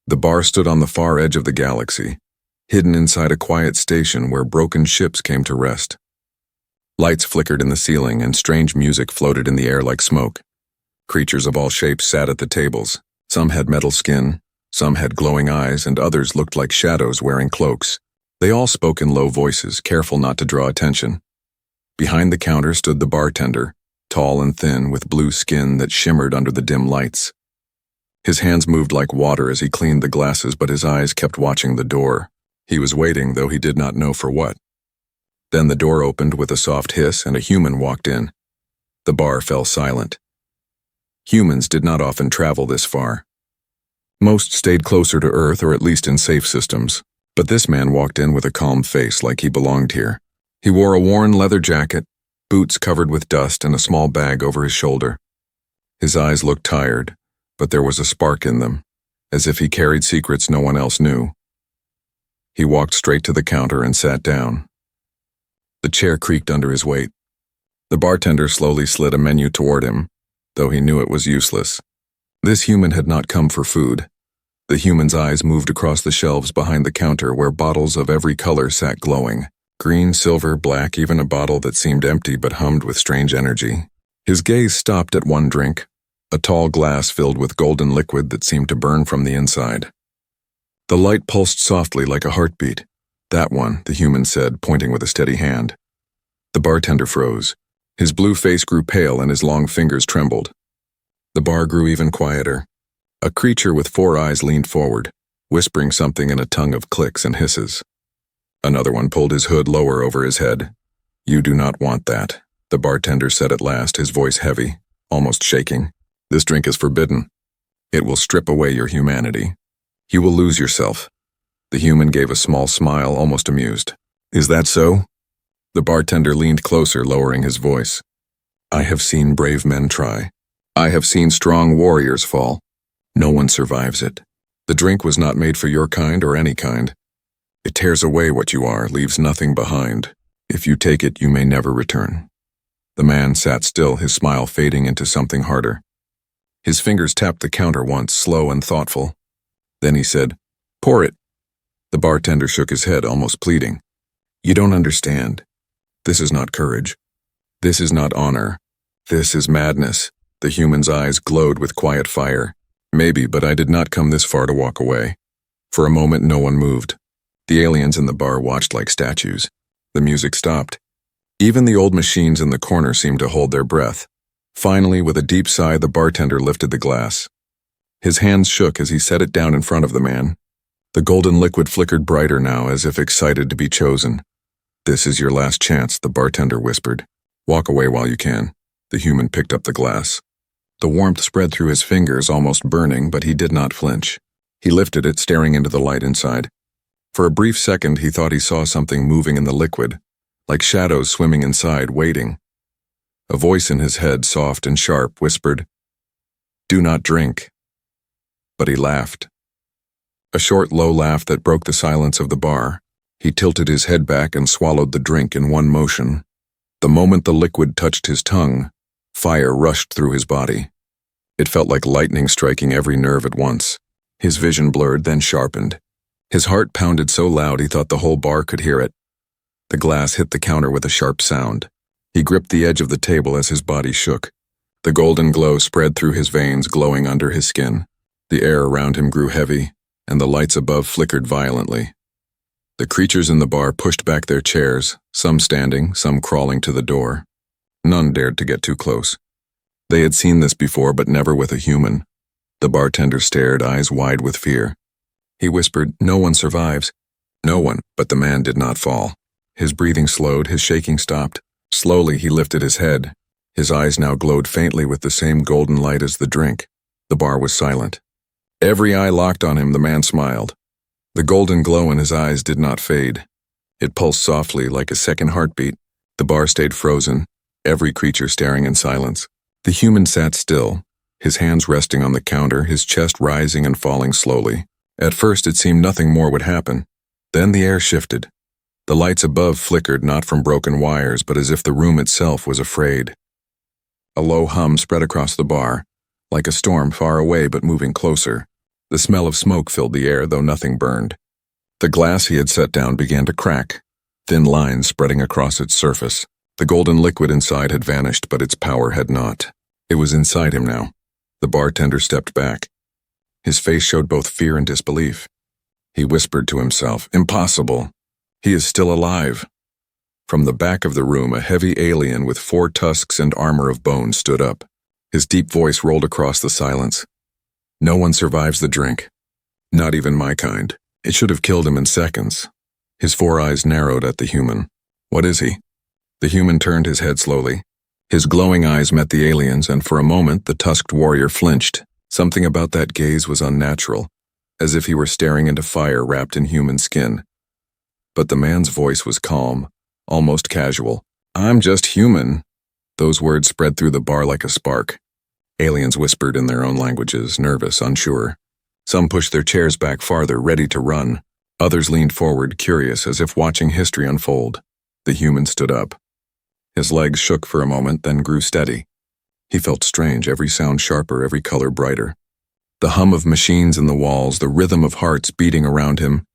The bar stood on the far edge of the galaxy, hidden inside a quiet station where broken ships came to rest. Lights flickered in the ceiling and strange music floated in the air like smoke. Creatures of all shapes sat at the tables. Some had metal skin, some had glowing eyes, and others looked like shadows wearing cloaks. They all spoke in low voices, careful not to draw attention. Behind the counter stood the bartender, tall and thin, with blue skin that shimmered under the dim lights. His hands moved like water as he cleaned the glasses, but his eyes kept watching the door. He was waiting, though he did not know for what. Then the door opened with a soft hiss and a human walked in. The bar fell silent. Humans did not often travel this far. Most stayed closer to Earth, or at least in safe systems, but this man walked in with a calm face like he belonged here. He wore a worn leather jacket, boots covered with dust, and a small bag over his shoulder. His eyes looked tired, but there was a spark in them, as if he carried secrets no one else knew. He walked straight to the counter and sat down. The chair creaked under his weight. The bartender slowly slid a menu toward him, though he knew it was useless. This human had not come for food. The human's eyes moved across the shelves behind the counter where bottles of every color sat glowing. Green, silver, black, even a bottle that seemed empty but hummed with strange energy. His gaze stopped at one drink, a tall glass filled with golden liquid that seemed to burn from the inside. The light pulsed softly like a heartbeat. "That one," the human said, pointing with a steady hand. The bartender froze. His blue face grew pale and his long fingers trembled. The bar grew even quieter. A creature with 4 eyes leaned forward, whispering something in a tongue of clicks and hisses. Another one pulled his hood lower over his head. "You do not want that," the bartender said at last, his voice heavy, almost shaking. "This drink is forbidden. It will strip away your humanity. You will lose yourself." The human gave a small smile, almost amused. "Is that so?" The bartender leaned closer, lowering his voice. "I have seen brave men try. I have seen strong warriors fall. No one survives it. The drink was not made for your kind or any kind. It tears away what you are, leaves nothing behind. If you take it, you may never return." The man sat still, his smile fading into something harder. His fingers tapped the counter once, slow and thoughtful. Then he said, "Pour it." The bartender shook his head, almost pleading. "You don't understand. This is not courage. This is not honor. This is madness." The human's eyes glowed with quiet fire. "Maybe, but I did not come this far to walk away." For a moment, no one moved. The aliens in the bar watched like statues. The music stopped. Even the old machines in the corner seemed to hold their breath. Finally, with a deep sigh, the bartender lifted the glass. His hands shook as he set it down in front of the man. The golden liquid flickered brighter now, as if excited to be chosen. "This is your last chance," the bartender whispered. "Walk away while you can." The human picked up the glass. The warmth spread through his fingers, almost burning, but he did not flinch. He lifted it, staring into the light inside. For a brief second, he thought he saw something moving in the liquid, like shadows swimming inside, waiting. A voice in his head, soft and sharp, whispered, "Do not drink." But he laughed. A short, low laugh that broke the silence of the bar. He tilted his head back and swallowed the drink in one motion. The moment the liquid touched his tongue, fire rushed through his body. It felt like lightning striking every nerve at once. His vision blurred, then sharpened. His heart pounded so loud he thought the whole bar could hear it. The glass hit the counter with a sharp sound. He gripped the edge of the table as his body shook. The golden glow spread through his veins, glowing under his skin. The air around him grew heavy, and the lights above flickered violently. The creatures in the bar pushed back their chairs, some standing, some crawling to the door. None dared to get too close. They had seen this before, but never with a human. The bartender stared, eyes wide with fear. He whispered, "No one survives." No one, but the man did not fall. His breathing slowed, his shaking stopped. Slowly he lifted his head. His eyes now glowed faintly with the same golden light as the drink. The bar was silent. Every eye locked on him, the man smiled. The golden glow in his eyes did not fade. It pulsed softly like a second heartbeat. The bar stayed frozen, every creature staring in silence. The human sat still, his hands resting on the counter, his chest rising and falling slowly. At first it seemed nothing more would happen. Then the air shifted. The lights above flickered not from broken wires, but as if the room itself was afraid. A low hum spread across the bar, like a storm far away but moving closer. The smell of smoke filled the air, though nothing burned. The glass he had set down began to crack, thin lines spreading across its surface. The golden liquid inside had vanished, but its power had not. It was inside him now. The bartender stepped back. His face showed both fear and disbelief. He whispered to himself, "Impossible. He is still alive." From the back of the room, a heavy alien with 4 tusks and armor of bone stood up. His deep voice rolled across the silence. "No one survives the drink. Not even my kind. It should have killed him in seconds." His 4 eyes narrowed at the human. "What is he?" The human turned his head slowly. His glowing eyes met the alien's, and for a moment the tusked warrior flinched. Something about that gaze was unnatural, as if he were staring into fire wrapped in human skin. But the man's voice was calm, almost casual. "I'm just human." Those words spread through the bar like a spark. Aliens whispered in their own languages, nervous, unsure. Some pushed their chairs back farther, ready to run. Others leaned forward, curious, as if watching history unfold. The human stood up. His legs shook for a moment, then grew steady. He felt strange, every sound sharper, every color brighter. The hum of machines in the walls, the rhythm of hearts beating around him,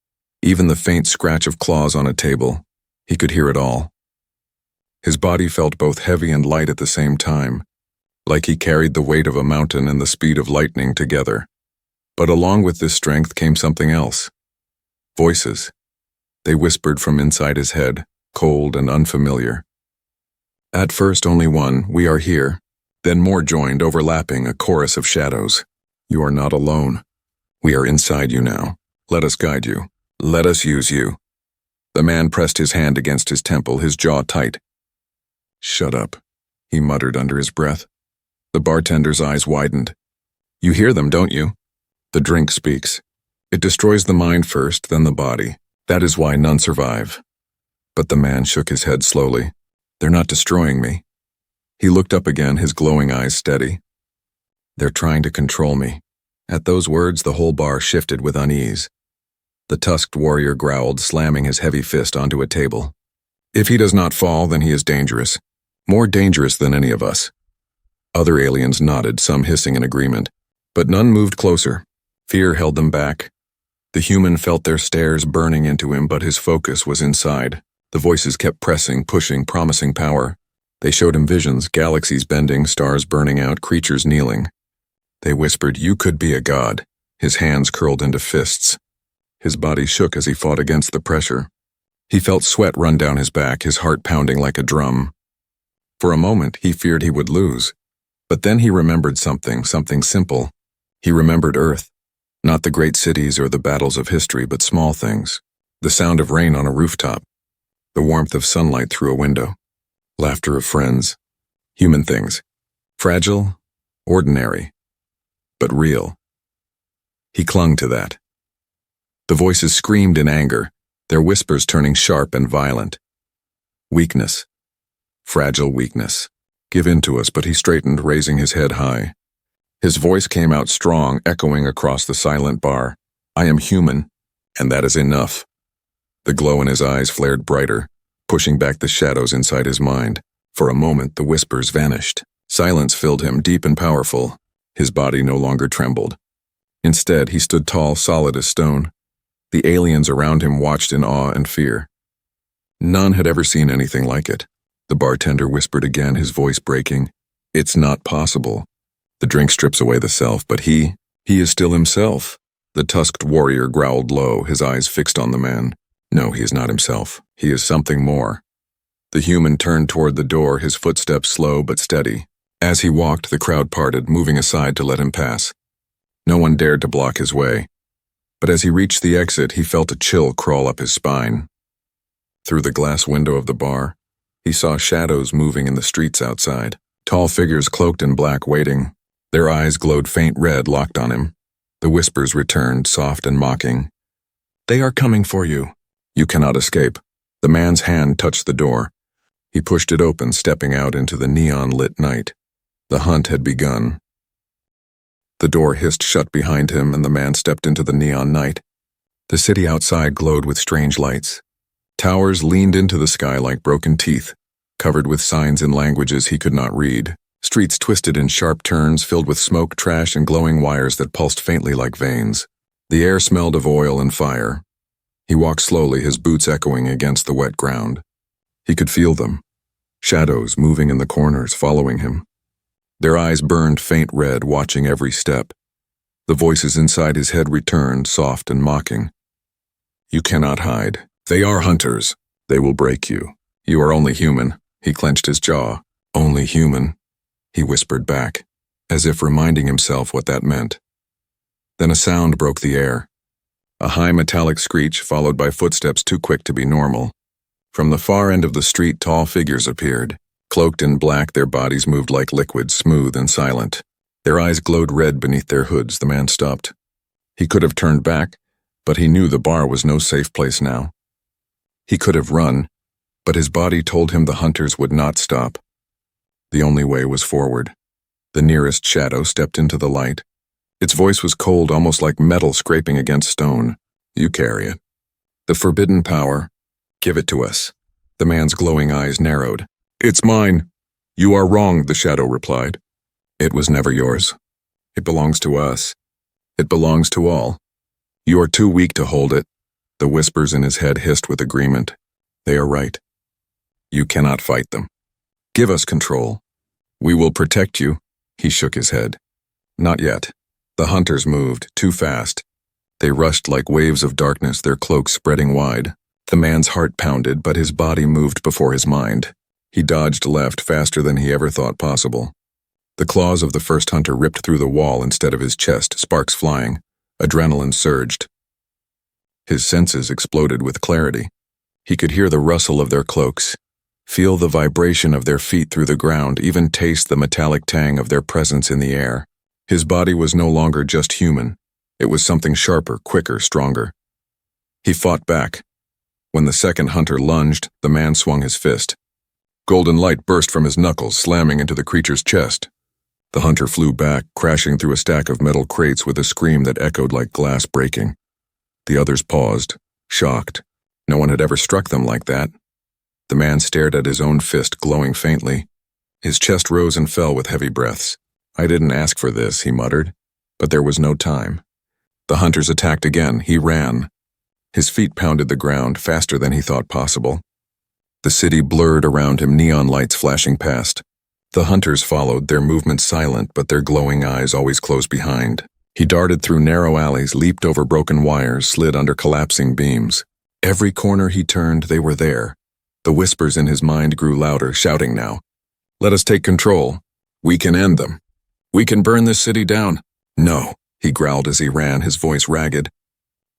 even the faint scratch of claws on a table. He could hear it all. His body felt both heavy and light at the same time, like he carried the weight of a mountain and the speed of lightning together. But along with this strength came something else. Voices. They whispered from inside his head, cold and unfamiliar. At first only one, "We are here." Then more joined, overlapping, a chorus of shadows. "You are not alone. We are inside you now. Let us guide you. Let us use you." The man pressed his hand against his temple, his jaw tight. "Shut up," he muttered under his breath. The bartender's eyes widened. "You hear them, don't you? The drink speaks. It destroys the mind first, then the body. That is why none survive." But the man shook his head slowly. "They're not destroying me." He looked up again, his glowing eyes steady. "They're trying to control me." At those words, the whole bar shifted with unease. The tusked warrior growled, slamming his heavy fist onto a table. "If he does not fall, then he is dangerous. More dangerous than any of us." Other aliens nodded, some hissing in agreement. But none moved closer. Fear held them back. The human felt their stares burning into him, but his focus was inside. The voices kept pressing, pushing, promising power. They showed him visions, galaxies bending, stars burning out, creatures kneeling. They whispered, "You could be a god." His hands curled into fists. His body shook as he fought against the pressure. He felt sweat run down his back, his heart pounding like a drum. For a moment, he feared he would lose. But then he remembered something simple. He remembered Earth. Not the great cities or the battles of history, but small things. The sound of rain on a rooftop. The warmth of sunlight through a window. Laughter of friends. Human things. Fragile, ordinary, but real. He clung to that. The voices screamed in anger, their whispers turning sharp and violent. Weakness. Fragile weakness. Give in to us, but he straightened, raising his head high. His voice came out strong, echoing across the silent bar. "I am human, and that is enough." The glow in his eyes flared brighter, pushing back the shadows inside his mind. For a moment, the whispers vanished. Silence filled him, deep and powerful. His body no longer trembled. Instead, he stood tall, solid as stone. The aliens around him watched in awe and fear. None had ever seen anything like it. The bartender whispered again, his voice breaking. "It's not possible." The drink strips away the self, but he is still himself. The tusked warrior growled low, his eyes fixed on the man. No, he is not himself. He is something more. The human turned toward the door, his footsteps slow but steady. As he walked, the crowd parted, moving aside to let him pass. No one dared to block his way. But as he reached the exit, he felt a chill crawl up his spine. Through the glass window of the bar, he saw shadows moving in the streets outside. Tall figures cloaked in black waiting. Their eyes glowed faint red, locked on him. The whispers returned, soft and mocking. "They are coming for you. You cannot escape." The man's hand touched the door. He pushed it open, stepping out into the neon-lit night. The hunt had begun. The door hissed shut behind him, and the man stepped into the neon night. The city outside glowed with strange lights. Towers leaned into the sky like broken teeth, covered with signs in languages he could not read. Streets twisted in sharp turns, filled with smoke, trash, and glowing wires that pulsed faintly like veins. The air smelled of oil and fire. He walked slowly, his boots echoing against the wet ground. He could feel them, shadows moving in the corners, following him. Their eyes burned faint red, watching every step. The voices inside his head returned, soft and mocking. You cannot hide. They are hunters. They will break you. You are only human. He clenched his jaw. Only human, he whispered back, as if reminding himself what that meant. Then a sound broke the air. A high metallic screech followed by footsteps too quick to be normal. From the far end of the street, tall figures appeared. Cloaked in black, their bodies moved like liquid, smooth and silent. Their eyes glowed red beneath their hoods. The man stopped. He could have turned back, but he knew the bar was no safe place now. He could have run, but his body told him the hunters would not stop. The only way was forward. The nearest shadow stepped into the light. Its voice was cold, almost like metal scraping against stone. You carry it. The forbidden power. Give it to us. The man's glowing eyes narrowed. It's mine. You are wrong, the shadow replied. It was never yours. It belongs to us. It belongs to all. You are too weak to hold it. The whispers in his head hissed with agreement. They are right. You cannot fight them. Give us control. We will protect you. He shook his head. Not yet. The hunters moved, too fast. They rushed like waves of darkness, their cloaks spreading wide. The man's heart pounded, but his body moved before his mind. He dodged left faster than he ever thought possible. The claws of the first hunter ripped through the wall instead of his chest, sparks flying. Adrenaline surged. His senses exploded with clarity. He could hear the rustle of their cloaks, feel the vibration of their feet through the ground, even taste the metallic tang of their presence in the air. His body was no longer just human. It was something sharper, quicker, stronger. He fought back. When the second hunter lunged, the man swung his fist. Golden light burst from his knuckles, slamming into the creature's chest. The hunter flew back, crashing through a stack of metal crates with a scream that echoed like glass breaking. The others paused, shocked. No one had ever struck them like that. The man stared at his own fist, glowing faintly. His chest rose and fell with heavy breaths. I didn't ask for this, he muttered, but there was no time. The hunters attacked again. He ran. His feet pounded the ground faster than he thought possible. The city blurred around him, neon lights flashing past. The hunters followed, their movements silent, but their glowing eyes always close behind. He darted through narrow alleys, leaped over broken wires, slid under collapsing beams. Every corner he turned, they were there. The whispers in his mind grew louder, shouting now. Let us take control. We can end them. We can burn this city down. No, he growled as he ran, his voice ragged.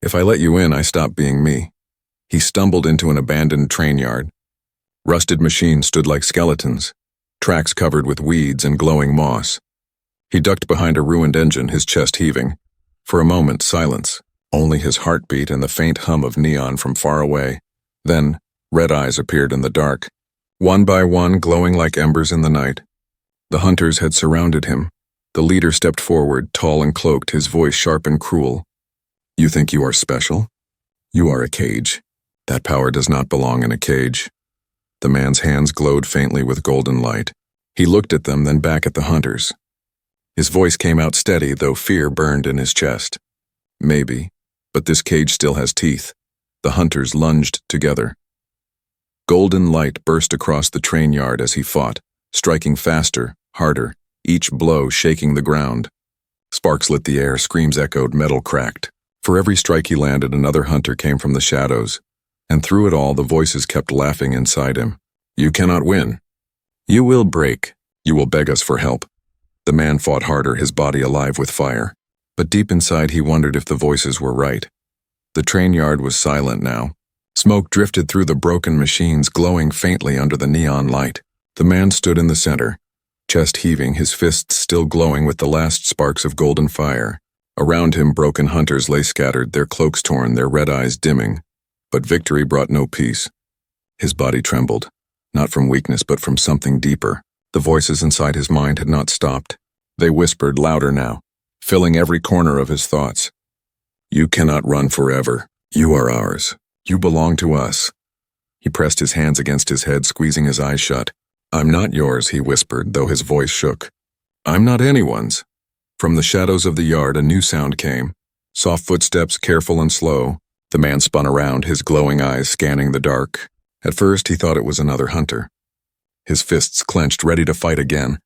If I let you in, I stop being me. He stumbled into an abandoned train yard. Rusted machines stood like skeletons, tracks covered with weeds and glowing moss. He ducked behind a ruined engine, his chest heaving. For a moment, silence, only his heartbeat and the faint hum of neon from far away. Then, red eyes appeared in the dark, one by one glowing like embers in the night. The hunters had surrounded him. The leader stepped forward, tall and cloaked, his voice sharp and cruel. You think you are special? You are a cage. That power does not belong in a cage. The man's hands glowed faintly with golden light. He looked at them, then back at the hunters. His voice came out steady, though fear burned in his chest. Maybe, but this cage still has teeth. The hunters lunged together. Golden light burst across the train yard as he fought, striking faster, harder, each blow shaking the ground. Sparks lit the air, screams echoed, metal cracked. For every strike he landed, another hunter came from the shadows. And through it all, the voices kept laughing inside him. You cannot win. You will break. You will beg us for help. The man fought harder, his body alive with fire. But deep inside, he wondered if the voices were right. The train yard was silent now. Smoke drifted through the broken machines, glowing faintly under the neon light. The man stood in the center, chest heaving, his fists still glowing with the last sparks of golden fire. Around him, broken hunters lay scattered, their cloaks torn, their red eyes dimming. But victory brought no peace. His body trembled, not from weakness but from something deeper. The voices inside his mind had not stopped. They whispered louder now, filling every corner of his thoughts. You cannot run forever. You are ours. You belong to us. He pressed his hands against his head, squeezing his eyes shut. I'm not yours, he whispered, though his voice shook. I'm not anyone's. From the shadows of the yard, a new sound came. Soft footsteps, careful and slow. The man spun around, his glowing eyes scanning the dark. At first, he thought it was another hunter. His fists clenched, ready to fight again.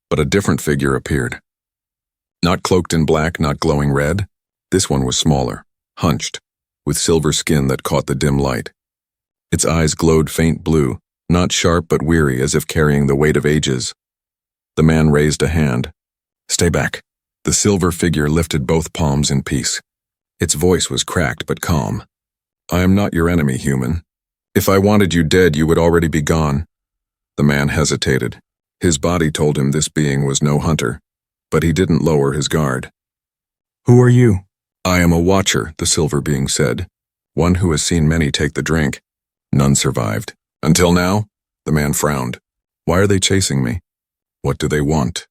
But a different figure appeared. Not cloaked in black, not glowing red. This one was smaller, hunched, with silver skin that caught the dim light. Its eyes glowed faint blue, not sharp but weary, as if carrying the weight of ages. The man raised a hand. Stay back. The silver figure lifted both palms in peace. Its voice was cracked but calm. I am not your enemy, human. If I wanted you dead, you would already be gone. The man hesitated. His body told him this being was no hunter, but he didn't lower his guard. Who are you? I am a watcher, the silver being said. One who has seen many take the drink. None survived. Until now? The man frowned. Why are they chasing me? What do they want?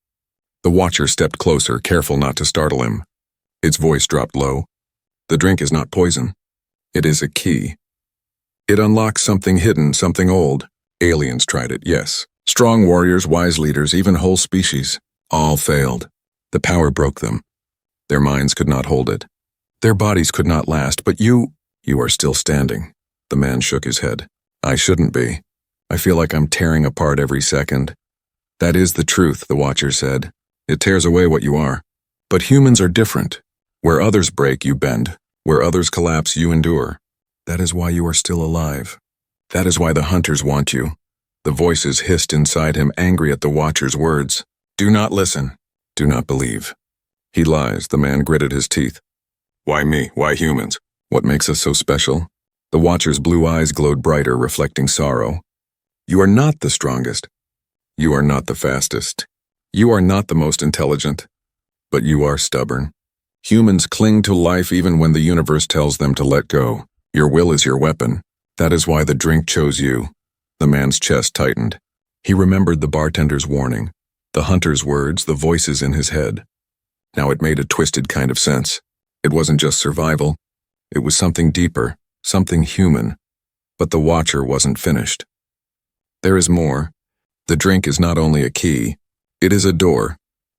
The watcher stepped closer, careful not to startle him. Its voice dropped low. The drink is not poison. It is a key. It unlocks something hidden, something old. Aliens tried it, yes. Strong warriors, wise leaders, even whole species. All failed. The power broke them. Their minds could not hold it. Their bodies could not last, but you are still standing. The man shook his head. I shouldn't be. I feel like I'm tearing apart every second. That is the truth, the watcher said. It tears away what you are. But humans are different. Where others break, you bend. Where others collapse, you endure. That is why you are still alive. That is why the hunters want you. The voices hissed inside him, angry at the watcher's words. Do not listen. Do not believe. He lies, the man gritted his teeth. Why me? Why humans? What makes us so special? The watcher's blue eyes glowed brighter, reflecting sorrow. You are not the strongest. You are not the fastest. You are not the most intelligent. But you are stubborn. Humans cling to life even when the universe tells them to let go. Your will is your weapon. That is why the drink chose you. The man's chest tightened. He remembered the bartender's warning, the hunter's words, the voices in his head. Now it made a twisted kind of sense. It wasn't just survival. It was something deeper, something human. But the watcher wasn't finished. There is more. The drink is not only a key, it is a door.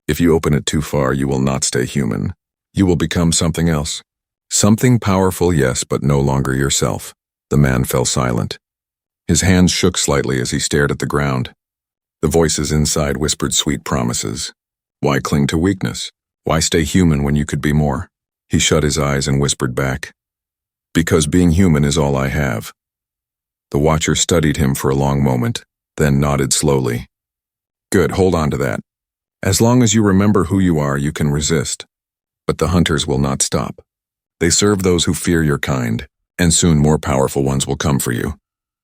If you open it too far, you will not stay human. You will become something else. Something powerful, yes, but no longer yourself. The man fell silent. His hands shook slightly as he stared at the ground. The voices inside whispered sweet promises. Why cling to weakness? Why stay human when you could be more? He shut his eyes and whispered back. Because being human is all I have. The watcher studied him for a long moment, then nodded slowly. Good, hold on to that. As long as you remember who you are, you can resist. But the hunters will not stop. They serve those who fear your kind, and soon more powerful ones will come for you.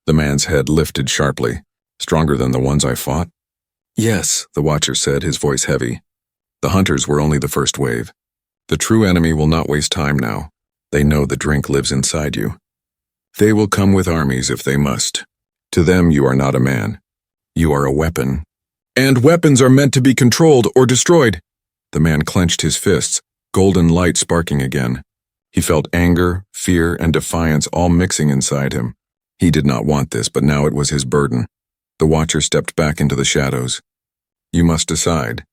The man's head lifted sharply. Stronger than the ones I fought? Yes, the watcher said, his voice heavy. The hunters were only the first wave. The true enemy will not waste time now. They know the drink lives inside you. They will come with armies if they must. To them, you are not a man. You are a weapon. And weapons are meant to be controlled or destroyed. The man clenched his fists, golden light sparking again. He felt anger, fear, and defiance all mixing inside him. He did not want this, but now it was his burden. The watcher stepped back into the shadows. You must decide.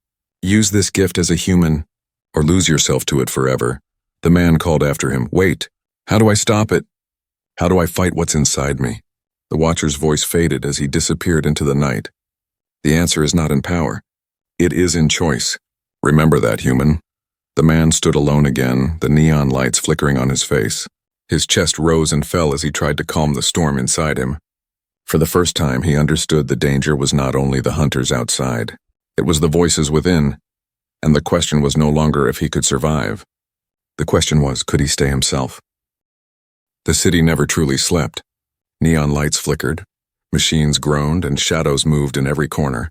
Use this gift as a human, or lose yourself to it forever. The man called after him, Wait, how do I stop it? How do I fight what's inside me? The watcher's voice faded as he disappeared into the night. The answer is not in power. It is in choice. Remember that, human. The man stood alone again, the neon lights flickering on his face. His chest rose and fell as he tried to calm the storm inside him. For the first time, he understood the danger was not only the hunters outside. It was the voices within, and the question was no longer if he could survive. The question was, could he stay himself? The city never truly slept. Neon lights flickered, machines groaned, and shadows moved in every corner.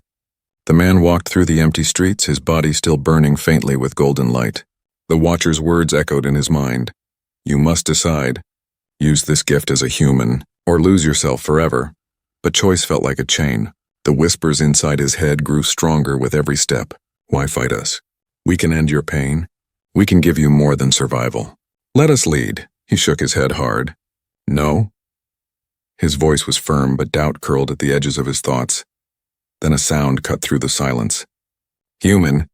The man walked through the empty streets, his body still burning faintly with golden light. The watcher's words echoed in his mind. You must decide. Use this gift as a human, or lose yourself forever. But choice felt like a chain. The whispers inside his head grew stronger with every step. Why fight us? We can end your pain. We can give you more than survival. Let us lead. He shook his head hard. No? His voice was firm, but doubt curled at the edges of his thoughts. Then a sound cut through the silence. Human.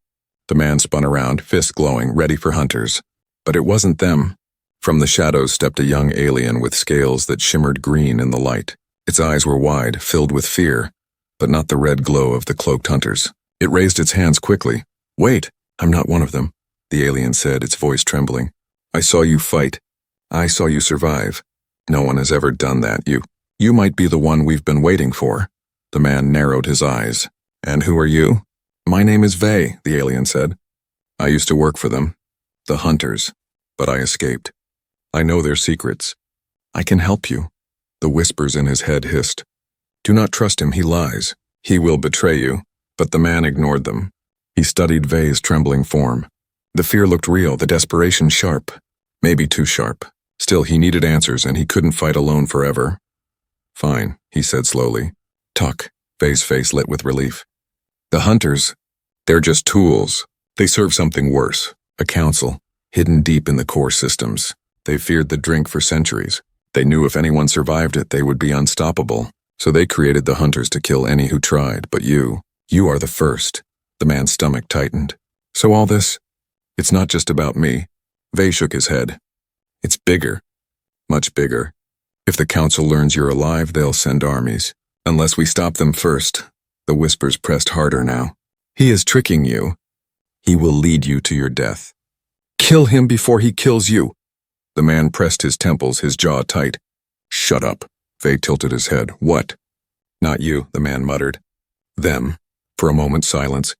The man spun around, fist glowing, ready for hunters. But it wasn't them. From the shadows stepped a young alien with scales that shimmered green in the light. Its eyes were wide, filled with fear, but not the red glow of the cloaked hunters. It raised its hands quickly. "Wait, I'm not one of them," the alien said, its voice trembling. "I saw you fight. I saw you survive. No one has ever done that. You might be the one we've been waiting for." The man narrowed his eyes. "And who are you?" "My name is Vey," the alien said. "I used to work for them, the hunters, but I escaped. I know their secrets. I can help you." The whispers in his head hissed. "Do not trust him, he lies. He will betray you." But the man ignored them. He studied Vey's trembling form. The fear looked real, the desperation sharp. Maybe too sharp. Still, he needed answers, and he couldn't fight alone forever. "Fine," he said slowly. "Talk." Vey's face lit with relief. "The hunters, they're just tools. They serve something worse, a council, hidden deep in the core systems. They feared the drink for centuries. They knew if anyone survived it, they would be unstoppable. So they created the hunters to kill any who tried, but you are the first." The man's stomach tightened. "So all this, it's not just about me." Vey shook his head. "It's bigger. Much bigger. If the council learns you're alive, they'll send armies. Unless we stop them first." The whispers pressed harder now. "He is tricking you. He will lead you to your death. Kill him before he kills you." The man pressed his temples, his jaw tight. "Shut up." Vey tilted his head. "What?" "Not you," the man muttered. "Them." For a moment, silence.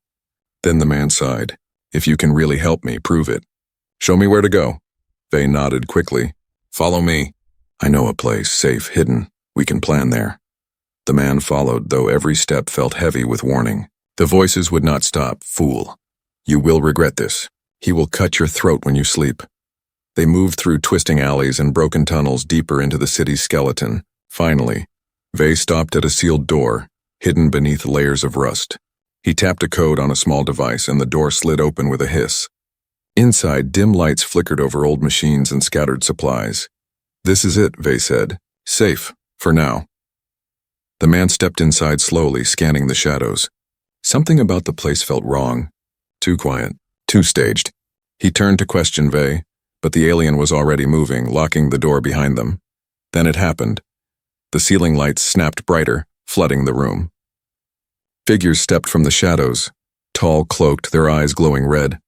Then the man sighed. "If you can really help me, prove it. Show me where to go." Vey nodded quickly. "Follow me. I know a place, safe, hidden. We can plan there." The man followed, though every step felt heavy with warning. The voices would not stop. "Fool. You will regret this. He will cut your throat when you sleep." They moved through twisting alleys and broken tunnels deeper into the city's skeleton. Finally, Vey stopped at a sealed door, hidden beneath layers of rust. He tapped a code on a small device, and the door slid open with a hiss. Inside, dim lights flickered over old machines and scattered supplies. "This is it," Vey said. "Safe, for now." The man stepped inside slowly, scanning the shadows. Something about the place felt wrong. Too quiet, too staged. He turned to question Vey, but the alien was already moving, locking the door behind them. Then it happened. The ceiling lights snapped brighter, flooding the room. Figures stepped from the shadows, tall, cloaked, their eyes glowing red.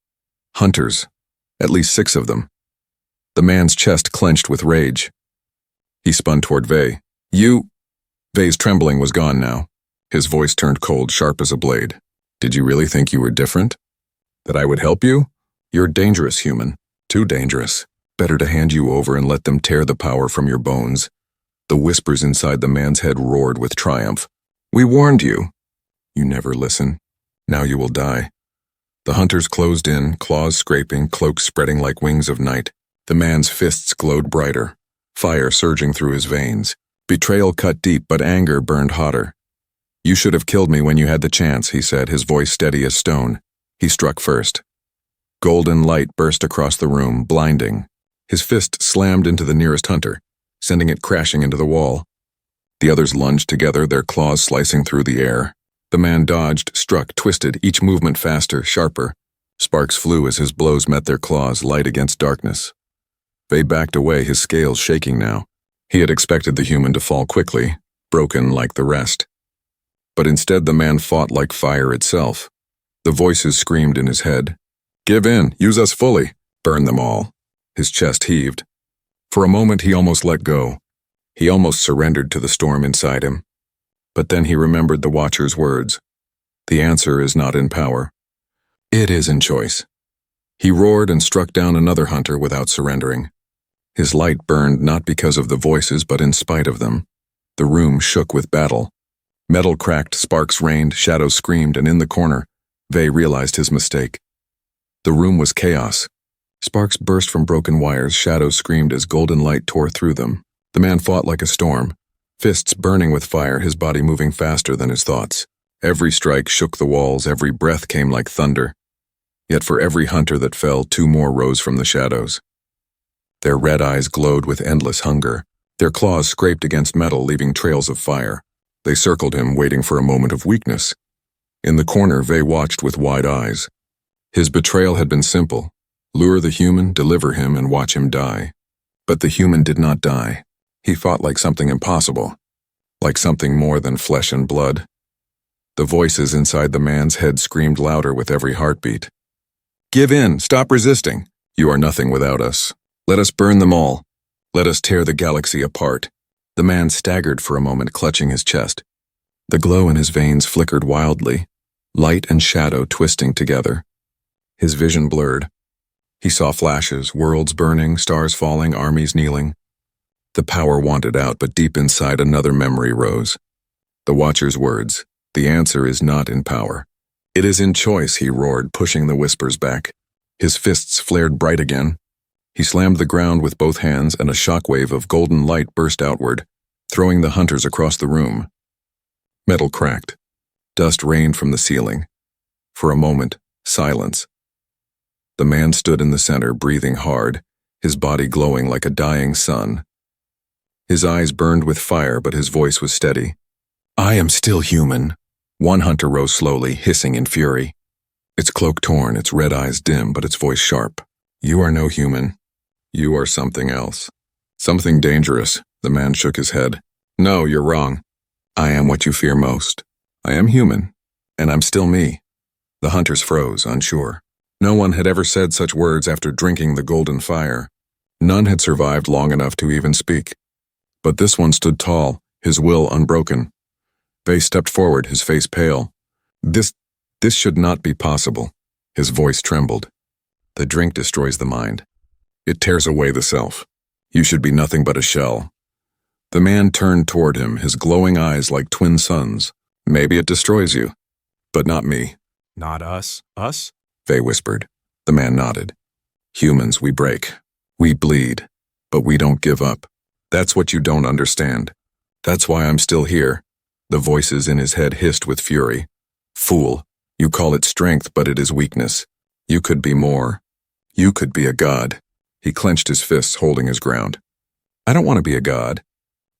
Hunters, at least 6 of them. The man's chest clenched with rage. He spun toward Vey. "You—" Vey's trembling was gone now. His voice turned cold, sharp as a blade. "Did you really think you were different? That I would help you? You're dangerous, human. Too dangerous. Better to hand you over and let them tear the power from your bones." The whispers inside the man's head roared with triumph. "We warned you." "You never listen. Now you will die." The hunters closed in, claws scraping, cloaks spreading like wings of night. The man's fists glowed brighter, fire surging through his veins. Betrayal cut deep, but anger burned hotter. "You should have killed me when you had the chance," he said, his voice steady as stone. He struck first. Golden light burst across the room, blinding. His fist slammed into the nearest hunter, sending it crashing into the wall. The others lunged together, their claws slicing through the air. The man dodged, struck, twisted, each movement faster, sharper. Sparks flew as his blows met their claws, light against darkness. Vey backed away, his scales shaking now. He had expected the human to fall quickly, broken like the rest. But instead the man fought like fire itself. The voices screamed in his head. "Give in, use us fully, burn them all." His chest heaved. For a moment he almost let go. He almost surrendered to the storm inside him. But then he remembered the Watcher's words. The answer is not in power. It is in choice. He roared and struck down another hunter without surrendering. His light burned not because of the voices but in spite of them. The room shook with battle. Metal cracked, sparks rained, shadows screamed, and in the corner, Vey realized his mistake. The room was chaos. Sparks burst from broken wires, shadows screamed as golden light tore through them. The man fought like a storm, fists burning with fire, his body moving faster than his thoughts. Every strike shook the walls, every breath came like thunder. Yet for every hunter that fell, 2 more rose from the shadows. Their red eyes glowed with endless hunger. Their claws scraped against metal, leaving trails of fire. They circled him, waiting for a moment of weakness, In the corner, Vey watched with wide eyes. His betrayal had been simple. Lure the human, deliver him, and watch him die. But the human did not die. He fought like something impossible, like something more than flesh and blood. The voices inside the man's head screamed louder with every heartbeat. "Give in! Stop resisting! You are nothing without us. Let us burn them all. Let us tear the galaxy apart." The man staggered for a moment, clutching his chest. The glow in his veins flickered wildly, light and shadow twisting together. His vision blurred. He saw flashes, worlds burning, stars falling, armies kneeling. The power wanted out, but deep inside another memory rose. The Watcher's words, "The answer is not in power. It is in choice," he roared, pushing the whispers back. His fists flared bright again. He slammed the ground with both hands, and a shockwave of golden light burst outward, throwing the hunters across the room. Metal cracked. Dust rained from the ceiling. For a moment, silence. The man stood in the center, breathing hard, his body glowing like a dying sun. His eyes burned with fire, but his voice was steady. "I am still human." One hunter rose slowly, hissing in fury. Its cloak torn, its red eyes dim, but its voice sharp. "You are no human. You are something else. Something dangerous." The man shook his head. "No, you're wrong. I am what you fear most. I am human, and I'm still me." The hunters froze, unsure. No one had ever said such words after drinking the golden fire. None had survived long enough to even speak. But this one stood tall, his will unbroken. Vey stepped forward, his face pale. This should not be possible." His voice trembled. "The drink destroys the mind. It tears away the self. You should be nothing but a shell." The man turned toward him, his glowing eyes like twin suns. "Maybe it destroys you, but not me." "Not us? Us?" Vey whispered. The man nodded. "Humans, we break. We bleed. But we don't give up. That's what you don't understand. That's why I'm still here." The voices in his head hissed with fury. "Fool, you call it strength, but it is weakness. You could be more. You could be a god." He clenched his fists, holding his ground. "I don't want to be a god.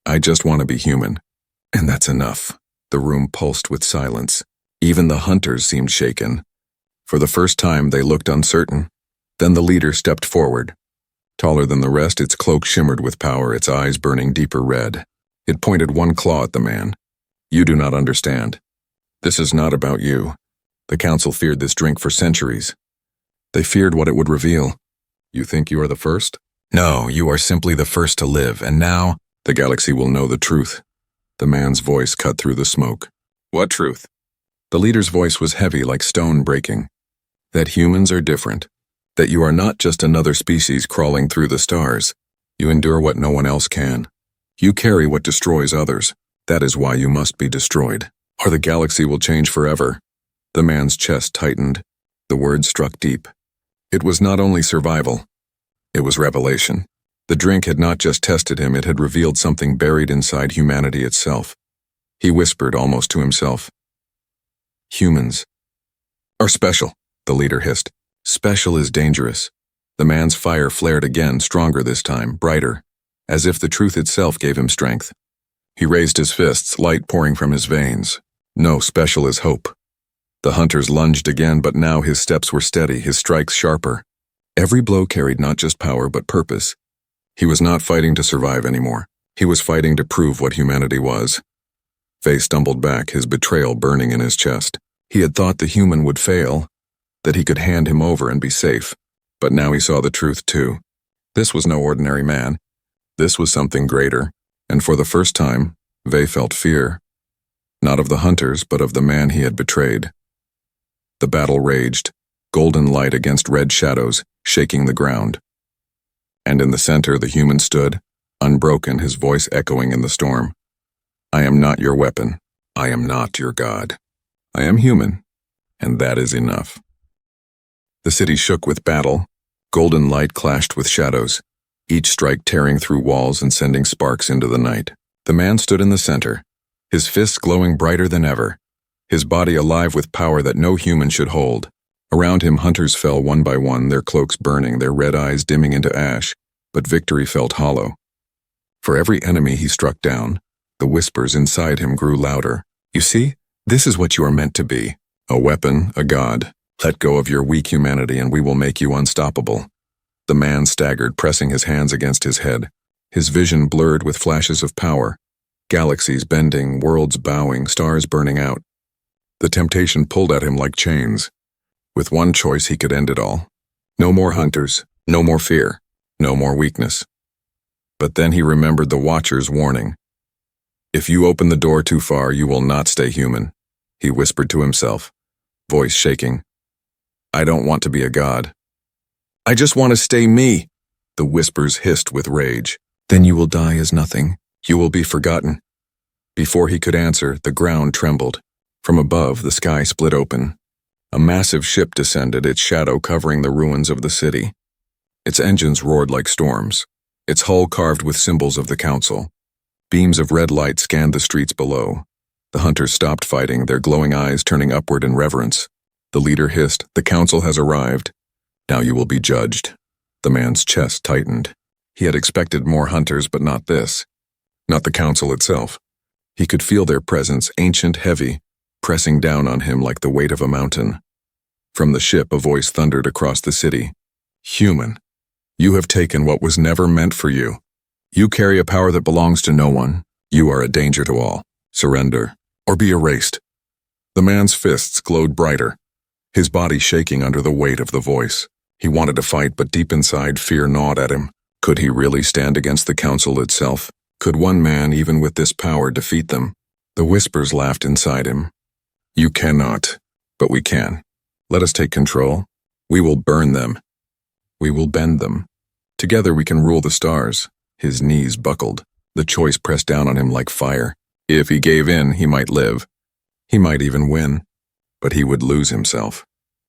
I just want to be human. And that's enough." The room pulsed with silence. Even the hunters seemed shaken. For the first time, they looked uncertain. Then the leader stepped forward. Taller than the rest, its cloak shimmered with power, its eyes burning deeper red. It pointed one claw at the man. "You do not understand. This is not about you." The council feared this drink for centuries. They feared what it would reveal. "You think you are the first?" "No, you are simply the first to live, and now the galaxy will know the truth." The man's voice cut through the smoke. "What truth?" The leader's voice was heavy, like stone breaking. "That humans are different. That you are not just another species crawling through the stars. You endure what no one else can. You carry what destroys others. That is why you must be destroyed, or the galaxy will change forever." The man's chest tightened. The words struck deep. It was not only survival. It was revelation. The drink had not just tested him, it had revealed something buried inside humanity itself. He whispered almost to himself. "Humans are special," the leader hissed. "Special is dangerous." The man's fire flared again, stronger this time, brighter, as if the truth itself gave him strength. He raised his fists, light pouring from his veins. "No, special is hope." The hunters lunged again, but now his steps were steady, his strikes sharper. Every blow carried not just power, but purpose. He was not fighting to survive anymore. He was fighting to prove what humanity was. Vey stumbled back, his betrayal burning in his chest. He had thought the human would fail, that he could hand him over and be safe. But now he saw the truth too. This was no ordinary man. This was something greater. And for the first time, Vey felt fear. Not of the hunters, but of the man he had betrayed. The battle raged, golden light against red shadows, shaking the ground. And in the center, the human stood, unbroken, his voice echoing in the storm. "I am not your weapon. I am not your god. I am human, and that is enough." The city shook with battle. Golden light clashed with shadows, each strike tearing through walls and sending sparks into the night. The man stood in the center, his fists glowing brighter than ever, his body alive with power that no human should hold. Around him, hunters fell one by one, their cloaks burning, their red eyes dimming into ash, but victory felt hollow. For every enemy he struck down, the whispers inside him grew louder. "You see, this is what you are meant to be. A weapon, a god. Let go of your weak humanity and we will make you unstoppable. The man staggered, pressing his hands against his head. His vision blurred with flashes of power. Galaxies bending, worlds bowing, stars burning out. The temptation pulled at him like chains. With one choice, he could end it all. No more hunters, no more fear, no more weakness. But then he remembered the Watcher's warning. If you open the door too far, you will not stay human, he whispered to himself, voice shaking. I don't want to be a god. I just want to stay me, the whispers hissed with rage. Then you will die as nothing. You will be forgotten. Before he could answer, the ground trembled. From above, the sky split open. A massive ship descended, its shadow covering the ruins of the city. Its engines roared like storms, its hull carved with symbols of the council. Beams of red light scanned the streets below. The hunters stopped fighting, their glowing eyes turning upward in reverence. The leader hissed, "The council has arrived. Now you will be judged." The man's chest tightened. He had expected more hunters, but not this. Not the council itself. He could feel their presence, ancient, heavy, pressing down on him like the weight of a mountain. From the ship, a voice thundered across the city. Human, you have taken what was never meant for you. You carry a power that belongs to no one. You are a danger to all. Surrender, or be erased. The man's fists glowed brighter, his body shaking under the weight of the voice. He wanted to fight, but deep inside, fear gnawed at him. Could he really stand against the council itself? Could one man, even with this power, defeat them? The whispers laughed inside him. You cannot, but we can. Let us take control. We will burn them. We will bend them. Together we can rule the stars. His knees buckled. The choice pressed down on him like fire. If he gave in, he might live. He might even win. But he would lose himself.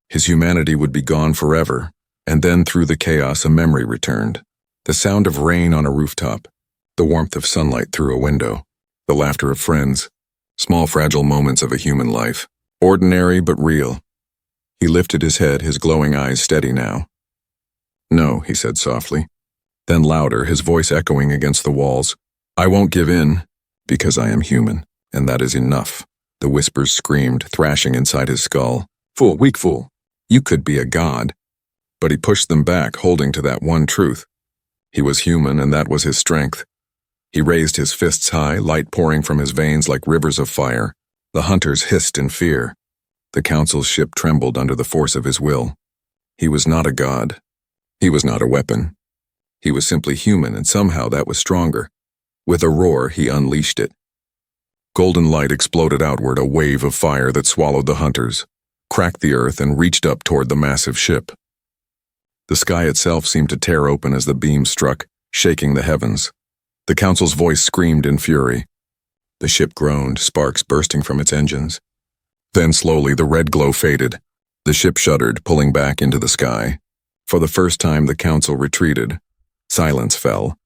His humanity would be gone forever. And then through the chaos, a memory returned. The sound of rain on a rooftop. The warmth of sunlight through a window. The laughter of friends. Small fragile moments of a human life. Ordinary but real. He lifted his head, his glowing eyes steady now. No, he said softly. Then louder, his voice echoing against the walls. I won't give in, because I am human, and that is enough. The whispers screamed, thrashing inside his skull. Fool, weak fool. You could be a god. But he pushed them back, holding to that one truth. He was human, and that was his strength. He raised his fists high, light pouring from his veins like rivers of fire. The hunters hissed in fear. The council's ship trembled under the force of his will. He was not a god. He was not a weapon. He was simply human, and somehow that was stronger. With a roar, he unleashed it. Golden light exploded outward, a wave of fire that swallowed the hunters, cracked the earth, and reached up toward the massive ship. The sky itself seemed to tear open as the beam struck, shaking the heavens. The council's voice screamed in fury. The ship groaned, sparks bursting from its engines. Then slowly the red glow faded. The ship shuddered, pulling back into the sky. For the first time, the council retreated. Silence fell.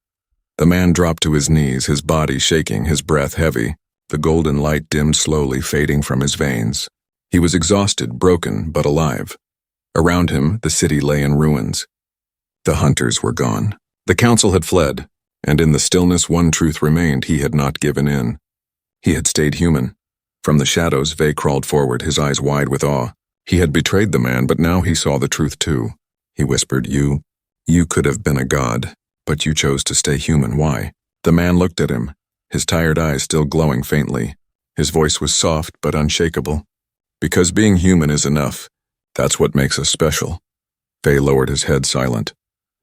The man dropped to his knees, his body shaking, his breath heavy. The golden light dimmed slowly, fading from his veins. He was exhausted, broken, but alive. Around him, the city lay in ruins. The hunters were gone. The council had fled, and in the stillness one truth remained: he had not given in. He had stayed human. From the shadows, Vey crawled forward, his eyes wide with awe. He had betrayed the man, but now he saw the truth too. He whispered, You could have been a god, but you chose to stay human. Why? The man looked at him, his tired eyes still glowing faintly. His voice was soft but unshakable. Because being human is enough. That's what makes us special. Vey lowered his head, silent.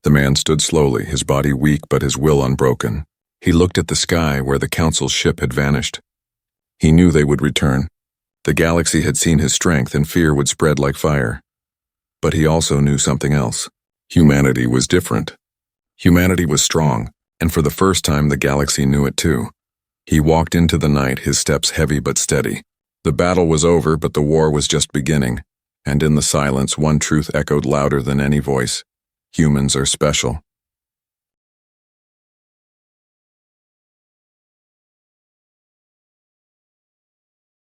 The man stood slowly, his body weak but his will unbroken. He looked at the sky where the council's ship had vanished. He knew they would return. The galaxy had seen his strength, and fear would spread like fire. But he also knew something else. Humanity was different. Humanity was strong, and for the first time the galaxy knew it too. He walked into the night, his steps heavy but steady. The battle was over, but the war was just beginning, and in the silence one truth echoed louder than any voice. Humans are special.